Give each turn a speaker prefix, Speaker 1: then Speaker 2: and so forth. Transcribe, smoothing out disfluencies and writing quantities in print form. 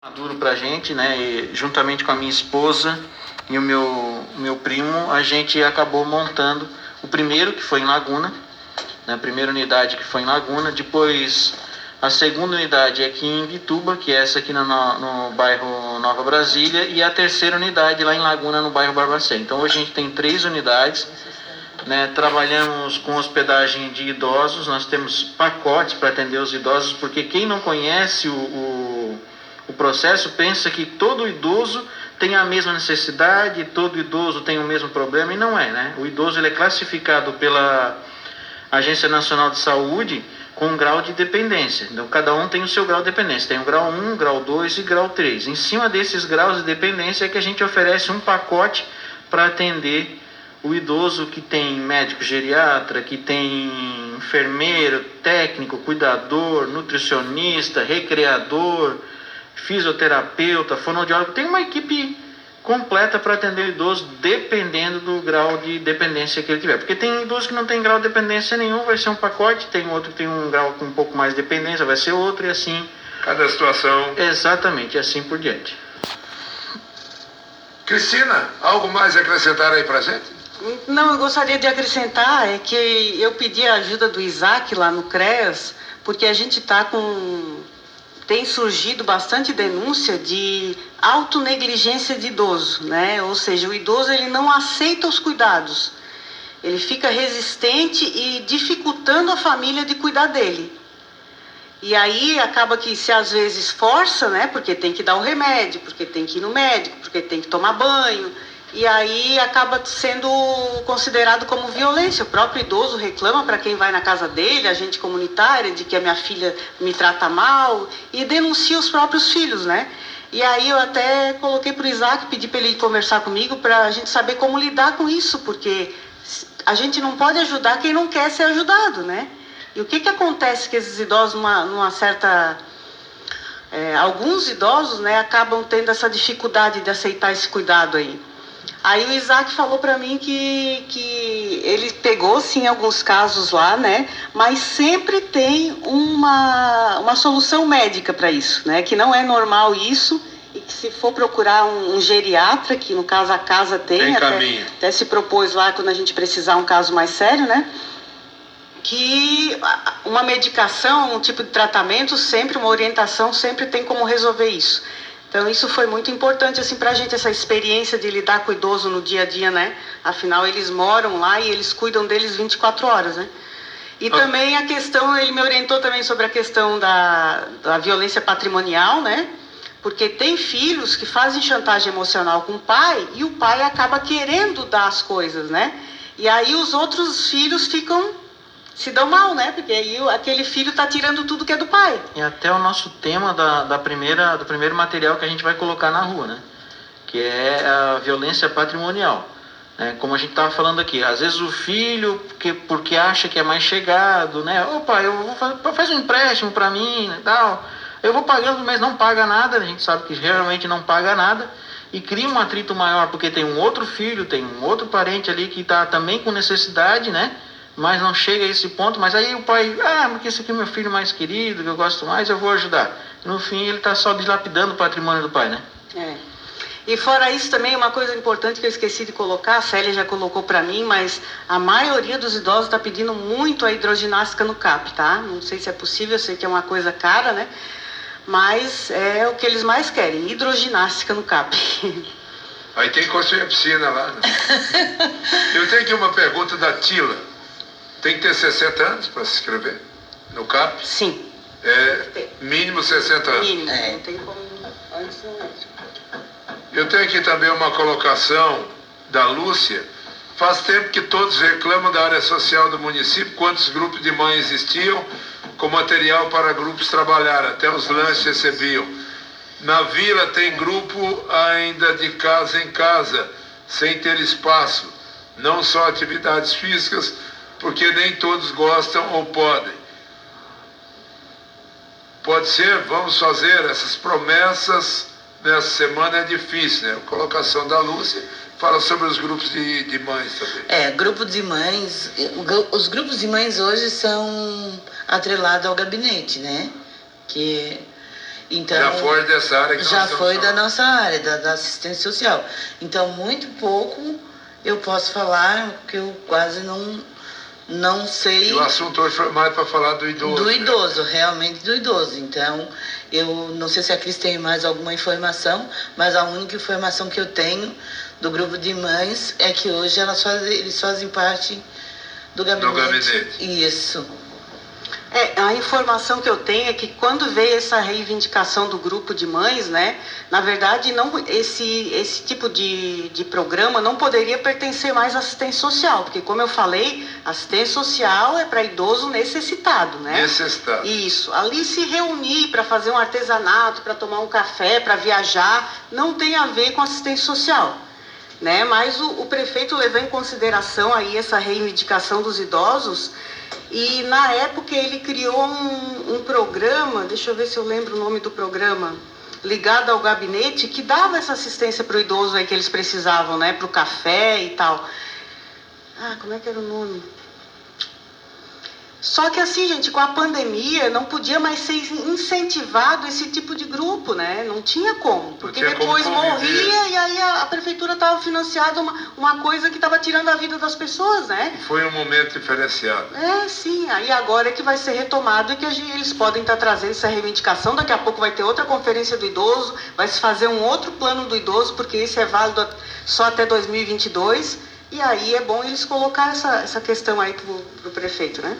Speaker 1: Maduro pra gente, né? E, juntamente com a minha esposa e o meu primo, a gente acabou montando o primeiro, que foi em Laguna, né? A primeira unidade que foi em Laguna, depois a segunda unidade é aqui em Imbituba, que é essa aqui no bairro Nova Brasília, e a terceira unidade lá em Laguna, no bairro Barbacena. Então hoje a gente tem 3 unidades, né? Trabalhamos com hospedagem de idosos, nós temos pacotes para atender os idosos, porque quem não conhece o processo pensa que todo idoso tem a mesma necessidade, todo idoso tem o mesmo problema, e não é, né? O idoso ele é classificado pela Agência Nacional de Saúde com um grau de dependência. Então, cada um tem o seu grau de dependência. Tem o grau 1, grau 2 e grau 3. Em cima desses graus de dependência é que a gente oferece um pacote para atender o idoso que tem médico geriatra, que tem enfermeiro, técnico, cuidador, nutricionista, recreador, fisioterapeuta, fonoaudiólogo. Tem uma equipe completa para atender o idoso, dependendo do grau de dependência que ele tiver. Porque tem idoso que não tem grau de dependência nenhum, vai ser um pacote, tem outro que tem um grau com um pouco mais de dependência, vai ser outro, e assim.
Speaker 2: Cada situação.
Speaker 1: Exatamente, e assim por diante.
Speaker 2: Cristina, algo mais a acrescentar aí pra gente?
Speaker 3: Não, eu gostaria de acrescentar que eu pedi a ajuda do Isaac lá no CREAS, porque a gente tem surgido bastante denúncia de autonegligência de idoso, né? Ou seja, o idoso ele não aceita os cuidados, ele fica resistente e dificultando a família de cuidar dele. E aí acaba que se às vezes força, né? Porque tem que dar o remédio, porque tem que ir no médico, porque tem que tomar banho. E aí acaba sendo considerado como violência. O próprio idoso reclama para quem vai na casa dele, agente comunitária, de que a minha filha me trata mal, e denuncia os próprios filhos, né? E aí eu até coloquei para o Isaac, pedi para ele conversar comigo para a gente saber como lidar com isso, porque a gente não pode ajudar quem não quer ser ajudado, né? E o que acontece que esses idosos, numa certa... alguns idosos, né, acabam tendo essa dificuldade de aceitar esse cuidado aí. Aí o Isaac falou para mim que ele pegou, sim, alguns casos lá, né? Mas sempre tem uma solução médica para isso, né? Que não é normal isso, e que se for procurar um geriatra, que no caso a casa tem, até se propôs lá quando a gente precisar um caso mais sério, né? Que uma medicação, um tipo de tratamento, sempre uma orientação, sempre tem como resolver isso. Então isso foi muito importante assim pra gente, essa experiência de lidar com o idoso no dia a dia, né? Afinal eles moram lá e eles cuidam deles 24 horas, né? E também a questão, ele me orientou também sobre a questão da violência patrimonial, né? Porque tem filhos que fazem chantagem emocional com o pai e o pai acaba querendo dar as coisas, né? E aí os outros filhos se dão mal, né? Porque aí aquele filho tá tirando tudo que é do pai.
Speaker 1: E até o nosso tema do primeiro material que a gente vai colocar na rua, né? Que é a violência patrimonial. Como a gente estava falando aqui, às vezes o filho, porque acha que é mais chegado, né? Ô pai, faz um empréstimo para mim, né, tal. Eu vou pagando, mas não paga nada, a gente sabe que realmente não paga nada. E cria um atrito maior, porque tem um outro filho, tem um outro parente ali que está também com necessidade, né? Mas não chega a esse ponto, mas aí o pai, porque esse aqui é meu filho mais querido, que eu gosto mais, eu vou ajudar. No fim, ele está só dilapidando o patrimônio do pai, né?
Speaker 3: E fora isso também, uma coisa importante que eu esqueci de colocar, a Célia já colocou para mim, mas a maioria dos idosos está pedindo muito a hidroginástica no CAP, tá? Não sei se é possível, eu sei que é uma coisa cara, né? Mas é o que eles mais querem, hidroginástica no CAP.
Speaker 2: Aí tem que construir a piscina lá, né? Eu tenho aqui uma pergunta da Tila. Tem que ter 60 anos para se inscrever no CAP?
Speaker 3: Sim.
Speaker 2: Mínimo 60 anos.
Speaker 3: Mínimo, não tem como antes não é.
Speaker 2: Eu tenho aqui também uma colocação da Lúcia. Faz tempo que todos reclamam da área social do município, quantos grupos de mães existiam, com material para grupos trabalhar, até os lanches recebiam. Na vila tem grupo ainda de casa em casa, sem ter espaço, não só atividades físicas, porque nem todos gostam ou podem. Pode ser, vamos fazer essas promessas nessa semana, é difícil, né? A colocação da Lúcia fala sobre os grupos de mães também.
Speaker 4: Grupo de mães, os grupos de mães hoje são atrelados ao gabinete, né? Então,
Speaker 2: já foi dessa área que
Speaker 4: já
Speaker 2: nós
Speaker 4: foi
Speaker 2: estamos
Speaker 4: da
Speaker 2: falando.
Speaker 4: nossa área, da assistência social. Então, muito pouco eu posso falar, porque eu quase não sei.
Speaker 2: E o assunto hoje foi mais para falar do idoso.
Speaker 4: Do idoso, realmente do idoso. Então, eu não sei se a Cris tem mais alguma informação, mas a única informação que eu tenho do grupo de mães é que hoje eles fazem parte do gabinete.
Speaker 2: Do gabinete.
Speaker 4: Isso.
Speaker 3: A informação que eu tenho é que quando veio essa reivindicação do grupo de mães, né, na verdade não, esse tipo de programa não poderia pertencer mais à assistência social, porque como eu falei, assistência social é para idoso necessitado, né?
Speaker 2: Necessitado.
Speaker 3: Isso, ali se reunir para fazer um artesanato, para tomar um café, para viajar, não tem a ver com assistência social. Né? Mas o prefeito levou em consideração aí essa reivindicação dos idosos e na época ele criou um programa, deixa eu ver se eu lembro o nome do programa, ligado ao gabinete, que dava essa assistência para o idoso aí que eles precisavam, né? Para o café e tal. Como é que era o nome? Só que assim, gente, com a pandemia não podia mais ser incentivado esse tipo de grupo, né? Não tinha como, porque depois morria e aí a prefeitura estava financiando uma coisa que estava tirando a vida das pessoas, né?
Speaker 2: Foi um momento diferenciado.
Speaker 3: Sim, aí agora é que vai ser retomado e que eles podem estar trazendo essa reivindicação, daqui a pouco vai ter outra conferência do idoso, vai se fazer um outro plano do idoso, porque esse é válido só até 2022, e aí é bom eles colocar essa questão aí pro prefeito, né?